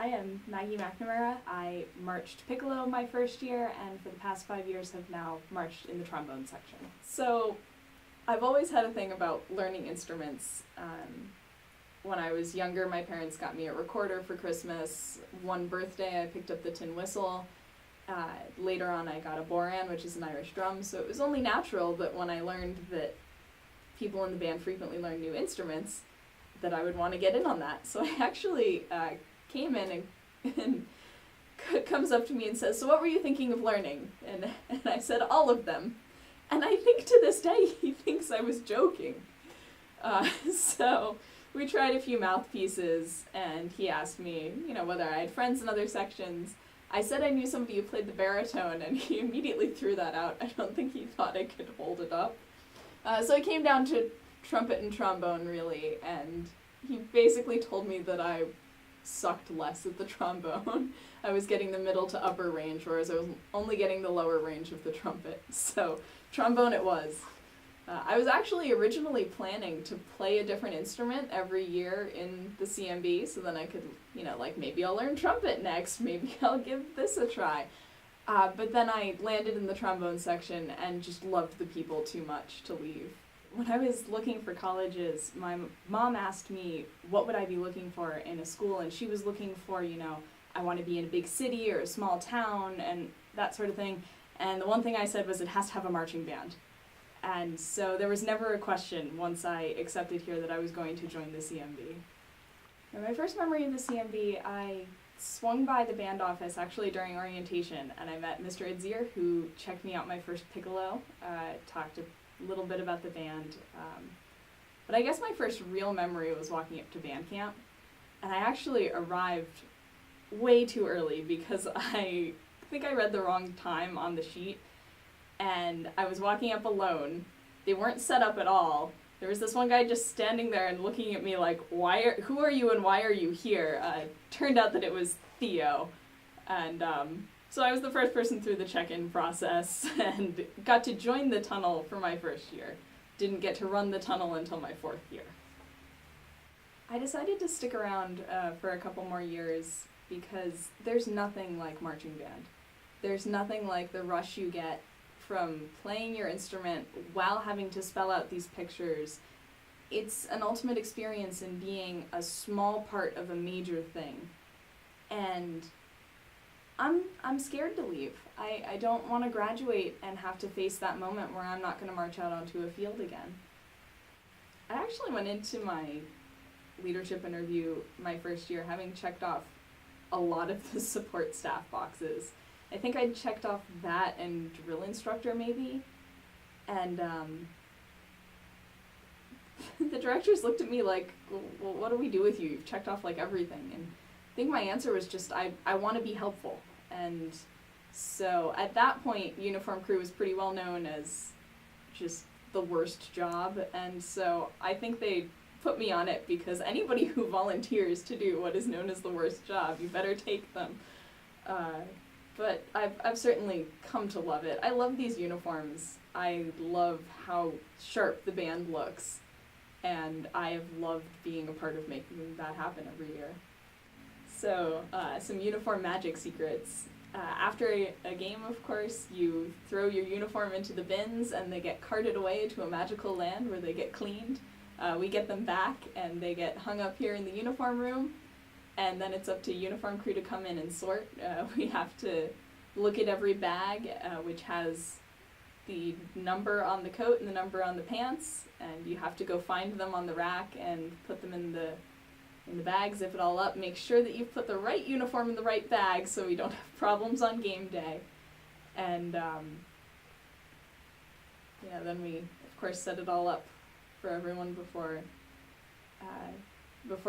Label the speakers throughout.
Speaker 1: I am Maggie McNamara. I marched piccolo my first year, and for the past 5 years have now marched in the trombone section. So I've always had a thing about learning instruments. When I was younger, my parents got me a recorder for Christmas. One birthday, I picked up the tin whistle. Later on, I got a boran, which is an Irish drum, so it was only natural that when I learned that people in the band frequently learn new instruments, that I would want to get in on that. So I actually came in and comes up to me and says, "So what were you thinking of learning?" And I said, "All of them." And I think to this day he thinks I was joking. So we tried a few mouthpieces, and he asked me, whether I had friends in other sections. I said I knew somebody who played the baritone, and he immediately threw that out. I don't think he thought I could hold it up. So it came down to trumpet and trombone, really, and he basically told me that I sucked less at the trombone. I was getting the middle to upper range, whereas I was only getting the lower range of the trumpet. So trombone it was. I was actually originally planning to play a different instrument every year in the CMB, so then I could, maybe I'll learn trumpet next, maybe I'll give this a try. But then I landed in the trombone section and just loved the people too much to leave. When I was looking for colleges, my mom asked me what would I be looking for in a school, and she was looking for, I want to be in a big city or a small town and that sort of thing. And the one thing I said was it has to have a marching band. And so there was never a question once I accepted here that I was going to join the CMB. And my first memory of the CMB, I swung by the band office actually during orientation, and I met Mr. Idzier, who checked me out my first piccolo, talked a little bit about the band. But I guess my first real memory was walking up to band camp, and I actually arrived way too early because I think I read the wrong time on the sheet, and I was walking up alone. They weren't set up at all. There was this one guy just standing there and looking at me like, who are you and why are you here? Turned out that it was Theo. And so I was the first person through the check-in process and got to join the tunnel for my first year. Didn't get to run the tunnel until my 4th year. I decided to stick around for a couple more years because there's nothing like marching band. There's nothing like the rush you get from playing your instrument while having to spell out these pictures. It's an ultimate experience in being a small part of a major thing. And I'm scared to leave. I don't want to graduate and have to face that moment where I'm not going to march out onto a field again. I actually went into my leadership interview my first year having checked off a lot of the support staff boxes. I think I checked off that and drill instructor maybe, and the directors looked at me like, well, what do we do with you? You've checked off like everything. And I think my answer was just, I want to be helpful. And so at that point, uniform crew was pretty well known as just the worst job, and so I think they put me on it because anybody who volunteers to do what is known as the worst job, you better take them. But I've certainly come to love it. I love these uniforms. I love how sharp the band looks, and I have loved being a part of making that happen every year. So, some uniform magic secrets. After a game, of course, you throw your uniform into the bins, and they get carted away to a magical land where they get cleaned. We get them back, and they get hung up here in the uniform room. And then it's up to uniform crew to come in and sort. We have to look at every bag, which has the number on the coat and the number on the pants, and you have to go find them on the rack and put them in the bag, zip it all up, make sure that you've put the right uniform in the right bag so we don't have problems on game day. And then we, of course, set it all up for everyone before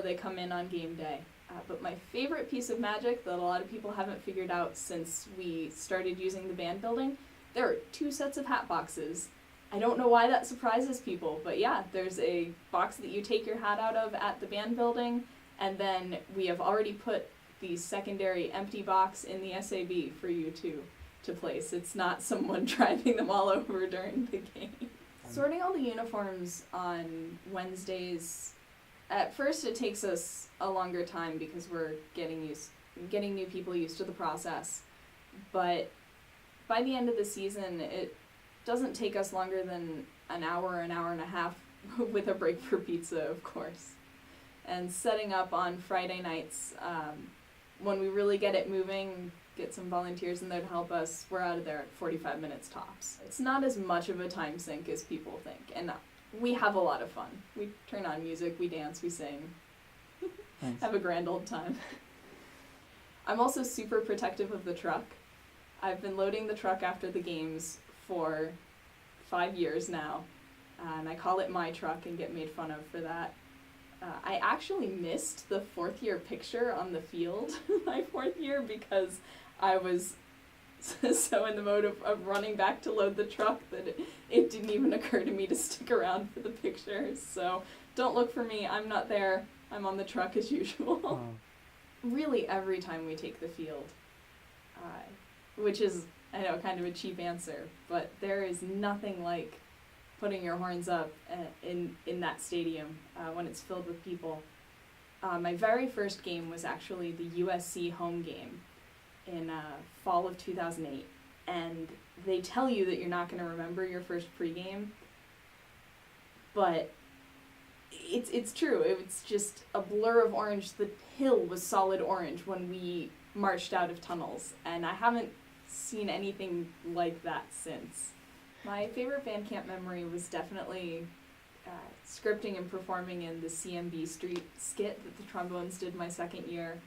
Speaker 1: they come in on game day. But my favorite piece of magic that a lot of people haven't figured out since we started using the band building, there are 2 sets of hat boxes. I don't know why that surprises people, but yeah, there's a box that you take your hat out of at the band building, and then we have already put the secondary empty box in the SAB for you to place. It's not someone driving them all over during the game. Sorting all the uniforms on Wednesdays At first it takes us a longer time because we're getting new people used to the process. But by the end of the season, it doesn't take us longer than an hour and a half with a break for pizza, of course. And setting up on Friday nights, when we really get it moving, get some volunteers in there to help us, we're out of there at 45 minutes tops. It's not as much of a time sink as people think, and we have a lot of fun. We turn on music, we dance, we sing,
Speaker 2: Nice.
Speaker 1: have a grand old time. I'm also super protective of the truck. I've been loading the truck after the games for 5 years now, and I call it my truck and get made fun of for that. I actually missed the 4th year picture on the field my 4th year because I was so in the mode of running back to load the truck that it didn't even occur to me to stick around for the pictures. So don't look for me. I'm not there. I'm on the truck as usual.
Speaker 2: Oh.
Speaker 1: Really every time we take the field, which is, I know, kind of a cheap answer, but there is nothing like putting your horns up in that stadium when it's filled with people. My very first game was actually the USC home game in fall of 2008, and they tell you that you're not going to remember your first pregame, but it's true. It's just a blur of orange. The hill was solid orange when we marched out of tunnels, and I haven't seen anything like that since. My favorite band camp memory was definitely scripting and performing in the CMB Street skit that the Trombones did my second year.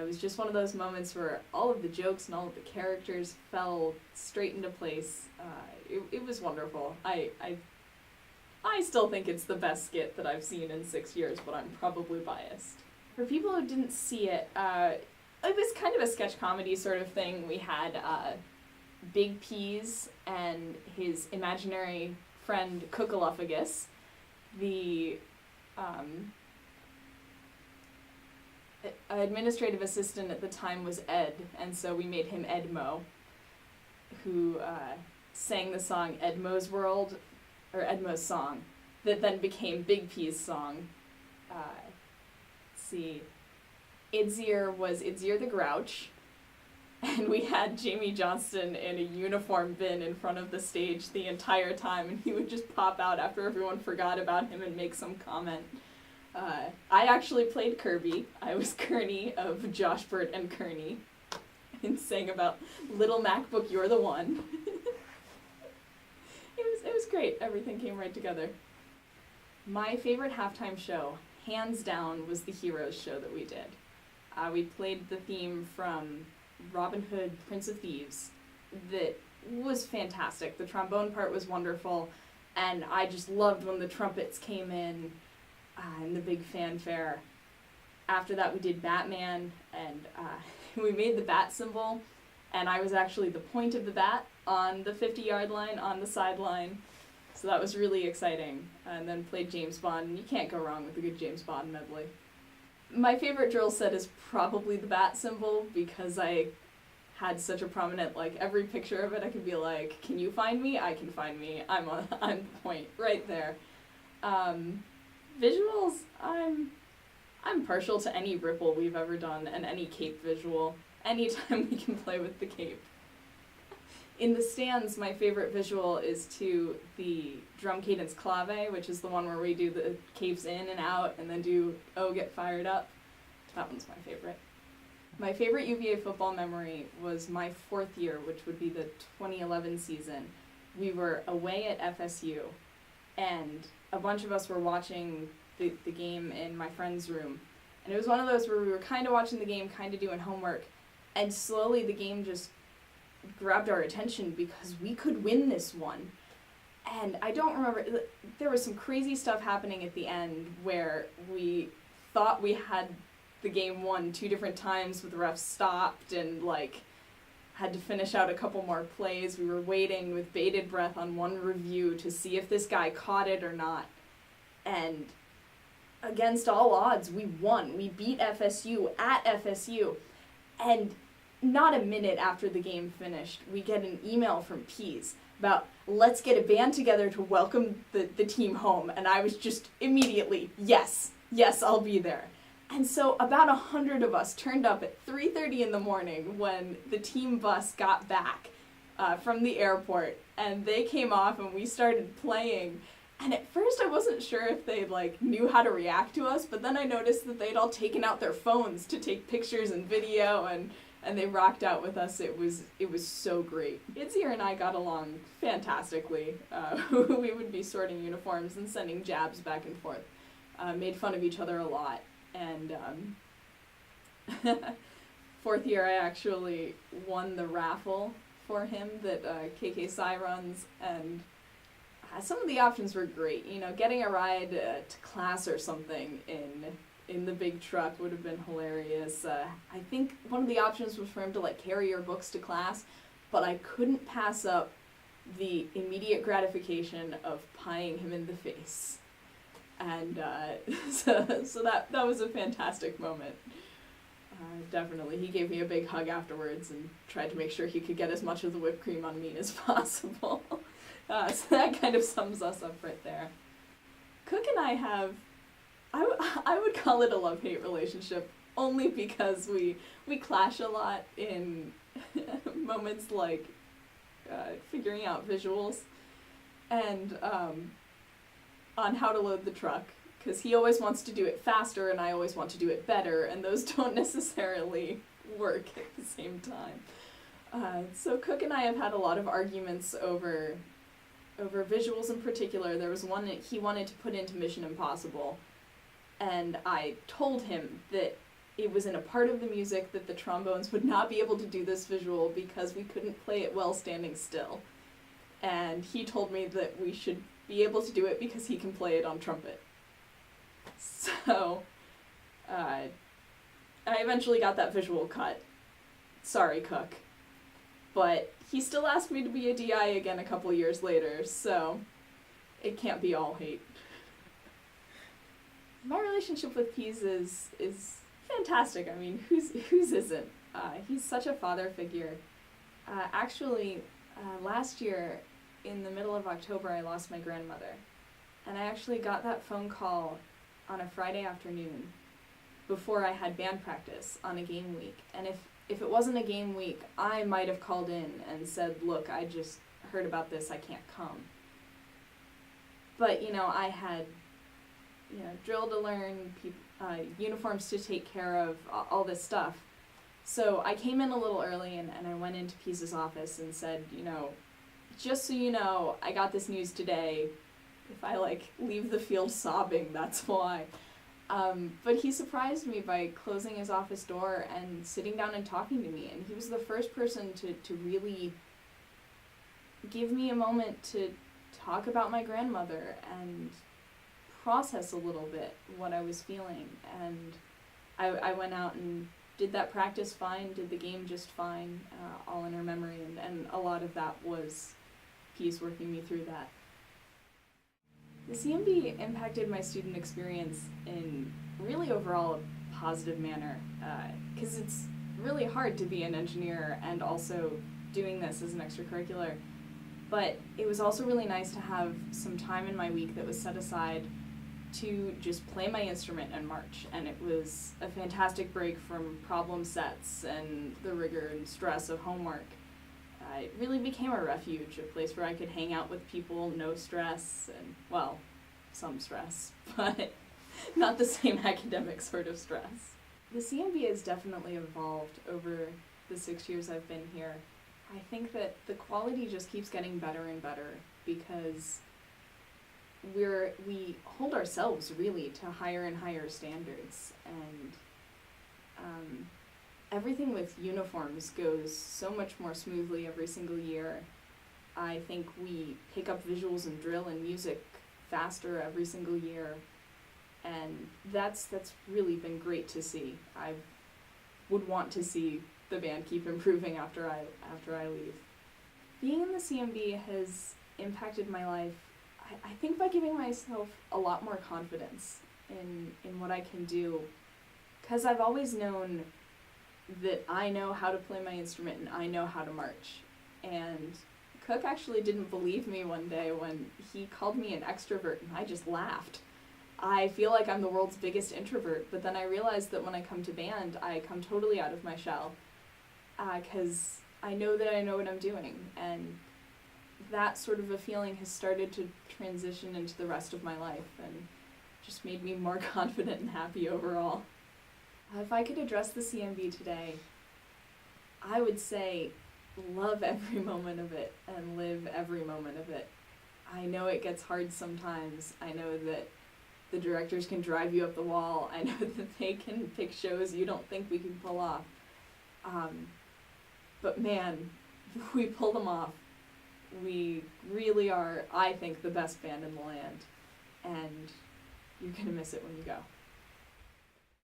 Speaker 1: It was just one of those moments where all of the jokes and all of the characters fell straight into place. It was wonderful. I still think it's the best skit that I've seen in 6 years, but I'm probably biased. For people who didn't see it, it was kind of a sketch comedy sort of thing. We had Big Peas and his imaginary friend Cookalophagus. The administrative assistant at the time was Ed, and so we made him Edmo, who sang the song Edmo's World, or Edmo's Song, that then became Big P's song. Let's see. Idzier was Idzier the Grouch, and we had Jamie Johnston in a uniform bin in front of the stage the entire time, and he would just pop out after everyone forgot about him and make some comment. I actually played Kirby. I was Kearney of Josh, Bert, and Kearney, and sang about Little MacBook, You're the One. It was great. Everything came right together. My favorite halftime show, hands down, was the Heroes show that we did. We played the theme from Robin Hood, Prince of Thieves. That was fantastic. The trombone part was wonderful, and I just loved when the trumpets came in and the big fanfare. After that, we did Batman, and we made the bat symbol, and I was actually the point of the bat on the 50-yard line, on the sideline. So that was really exciting. And then played James Bond, and you can't go wrong with a good James Bond medley. My favorite drill set is probably the bat symbol, because I had such a prominent, every picture of it I could be like, can you find me? I can find me. I'm the point, right there. Visuals, I'm partial to any ripple we've ever done and any cape visual. Anytime we can play with the cape. In the stands, my favorite visual is to the drum cadence clave, which is the one where we do the capes in and out and then do Oh Get Fired Up. That one's my favorite. My favorite UVA football memory was my 4th year, which would be the 2011 season. We were away at FSU, and a bunch of us were watching the game in my friend's room. And it was one of those where we were kind of watching the game, kind of doing homework, and slowly the game just grabbed our attention because we could win this one. And I don't remember, there was some crazy stuff happening at the end where we thought we had the game won 2 different times, but the refs stopped and had to finish out a couple more plays. We were waiting with bated breath on one review to see if this guy caught it or not. And against all odds, we won. We beat FSU at FSU. And not a minute after the game finished, we get an email from Pease about, let's get a band together to welcome the team home. And I was just immediately, yes, yes, I'll be there. And so about 100 of us turned up at 3:30 in the morning when the team bus got back from the airport, and they came off and we started playing. And at first I wasn't sure if they knew how to react to us, but then I noticed that they'd all taken out their phones to take pictures and video, and they rocked out with us. It was so great. Itzier and I got along fantastically. We would be sorting uniforms and sending jabs back and forth. Made fun of each other a lot. And fourth year I actually won the raffle for him that KK Psy runs, and some of the options were great. Getting a ride to class or something in the big truck would have been hilarious. I think one of the options was for him to carry your books to class, but I couldn't pass up the immediate gratification of pieing him in the face. And so that was a fantastic moment. Definitely. He gave me a big hug afterwards and tried to make sure he could get as much of the whipped cream on me as possible. So that kind of sums us up right there. Cook and I have, I would call it a love-hate relationship, only because we clash a lot in moments like figuring out visuals and on how to load the truck, because he always wants to do it faster and I always want to do it better, and those don't necessarily work at the same time. So Cook and I have had a lot of arguments over visuals in particular. There was one that he wanted to put into Mission Impossible, and I told him that it was in a part of the music that the trombones would not be able to do this visual because we couldn't play it while standing still. And he told me that we should be able to do it because he can play it on trumpet. So, I eventually got that visual cut. Sorry, Cook. But he still asked me to be a DI again a couple years later, so it can't be all hate. My relationship with Pease is fantastic. I mean, whose isn't? He's such a father figure. Actually, last year, in the middle of October, I lost my grandmother. And I actually got that phone call on a Friday afternoon before I had band practice on a game week. And if it wasn't a game week, I might have called in and said, look, I just heard about this, I can't come. But, I had, drill to learn, uniforms to take care of, all this stuff. So I came in a little early and I went into Pease's office and said, just so you know, I got this news today. If I leave the field sobbing, that's why. But he surprised me by closing his office door and sitting down and talking to me. And he was the first person to really give me a moment to talk about my grandmother and process a little bit what I was feeling. And I went out and did that practice fine, did the game just fine, all in her memory. And a lot of that was Pease working me through that. The CMB impacted my student experience in really overall a positive manner, because it's really hard to be an engineer and also doing this as an extracurricular. But it was also really nice to have some time in my week that was set aside to just play my instrument and march, and it was a fantastic break from problem sets and the rigor and stress of homework. It really became a refuge, a place where I could hang out with people, no stress, and, well, some stress, but not the same academic sort of stress. The CMB has definitely evolved over the 6 years I've been here. I think that the quality just keeps getting better and better because we hold ourselves really to higher and higher standards, and everything with uniforms goes so much more smoothly every single year. I think we pick up visuals and drill and music faster every single year, and that's really been great to see. I would want to see the band keep improving after I leave. Being in the CMB has impacted my life, I think, by giving myself a lot more confidence in what I can do, because I've always known that I know how to play my instrument and I know how to march. And Cook actually didn't believe me one day when he called me an extrovert, and I just laughed. I feel like I'm the world's biggest introvert, but then I realized that when I come to band, I come totally out of my shell, because I know that I know what I'm doing, and that sort of a feeling has started to transition into the rest of my life and just made me more confident and happy overall. If I could address the CMB today, I would say love every moment of it and live every moment of it. I know it gets hard sometimes. I know that the directors can drive you up the wall. I know that they can pick shows you don't think we can pull off. But man, we pull them off. We really are, I think, the best band in the land. And you're going to miss it when you go.